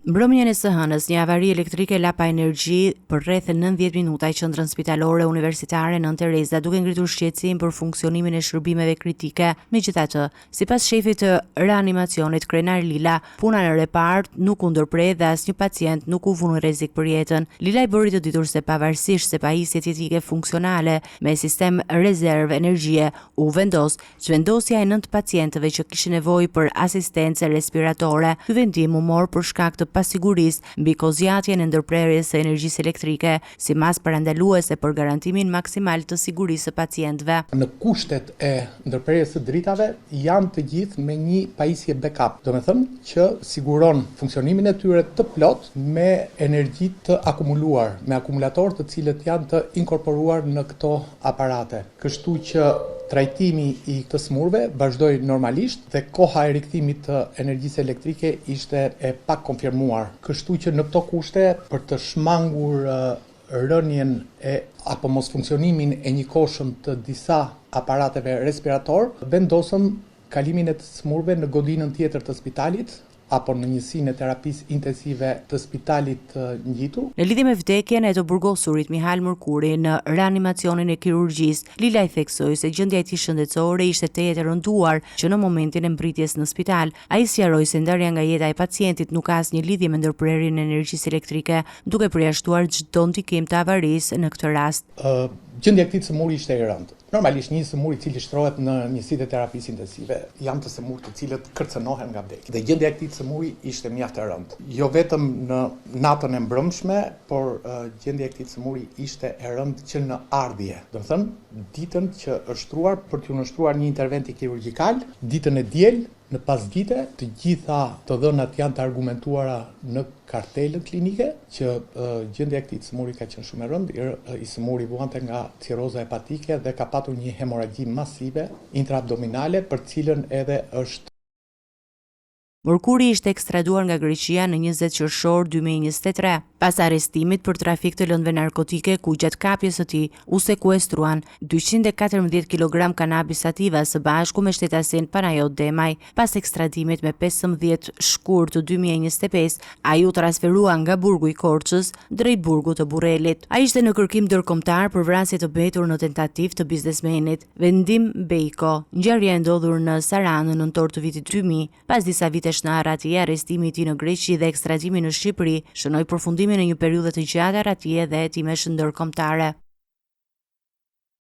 Mbrëmjen e së hënës, një avari elektrike la pa energji për rreth 90 minuta i qendrën spitalore universitare Nën Tereza, duke ngritur shqetësim për funksionimin e shërbimeve kritike. Megjithatë, sipas shefit të reanimacionit Krenar Lila, puna në repart nuk u ndërprer dhe asnjë pacient nuk u vu në rrezik për jetën. Lila i bëri të ditur se pavarësisht se pajisjet jetike funksionale me sistem rezervë energjie u vendos, çvendosja e 9 pacientëve që kishin nevojë për asistencë respiratore. Ky vendim u mor për shkak të pasigurisë mbi kozjatjen e ndërprerjes së energjisë elektrike, si mas parandaluese për garantimin maksimal të sigurisë së pacientëve. Në kushtet e ndërprerjes së dritave janë të gjithë me një pajisje backup, do të thënë që siguron funksionimin e tyre të plot me energji të akumuluar, me akumulatorë të cilët janë të inkorporuar në këto aparate. Kështu që trajtimi i këtë smurve vazhdoi normalisht dhe koha e rikthimit të energjisë elektrike ishte e pa konfirmuar. Kështu që në këto kushte për të shmangur rënien apo mos funksionimin e njëkohshëm të disa aparateve respirator, vendosëm kalimin e të smurve në godinën tjetër të spitalit apo në njësinë e terapisë intensive të spitalit ngjitur. Në lidhje me vdekjen e të burgosurit Mihal Mërkuri në reanimacionin e kirurgjisë, Lila i theksoi se gjendja e tij shëndetësore ishte tejet e rënduar që në momentin e mbritjes në spital. Ai sqaroi se ndarja nga jeta e pacientit nuk ka asnjë lidhje me ndërprerjen e energjisë elektrike, duke përjashtuar çdo ndikim të avarisë në këtë rast. Gjendja e këtij sëmuri ishte e rëndë. Normalisht një sëmur i cili shtrohet në njësitë e terapisë intensive janë të sëmurë të cilët kërcënohen nga vdekja. Dhe gjendja e këtij sëmuri ishte mjaft e rëndë. Jo vetëm në natën e mbrëmshme, por gjendja e këtij sëmuri ishte e rëndë që në ardhje. Do të thënë ditën që është shtruar për t'u nështruar një interventi kirurgjikal, ditën e diel, në pasdite, të gjitha të dhënat janë të argumentuara në kartelën klinike që gjendja e këtij sëmuri ka qenë shumë e rëndë, i sëmuri vuante nga ciroza hepatike dhe ka patur një hemoragji masive intraabdominale për cilën edhe është. Mërkuri ishte ekstraduar nga Greqia në 20 qershor 2023, pas arrestimit për trafik të lëndëve narkotike ku gjatë kapjes së tij u sekuestruan 214 kg kanabis sativa së bashku me shtetasin Panajot Demaj. Pas ekstradimit me 15 shkurt 2025, ai u transferua nga burgu i Korçës drejt burgut të Burrelit. Ai ishte në kërkim ndërkombëtar për vrasje të betur në tentativë të biznesmenit Vendim Bejko. Ngjarja e ndodhur në Saran në nëntor të vitit 2000, pas disa vitesh në arratje, arrestimi i tij në Greqi dhe ekstradimi në Shqipëri shënoi përfundimin e një periudhe të gjatë arratje dhe hetimesh ndërkombëtare.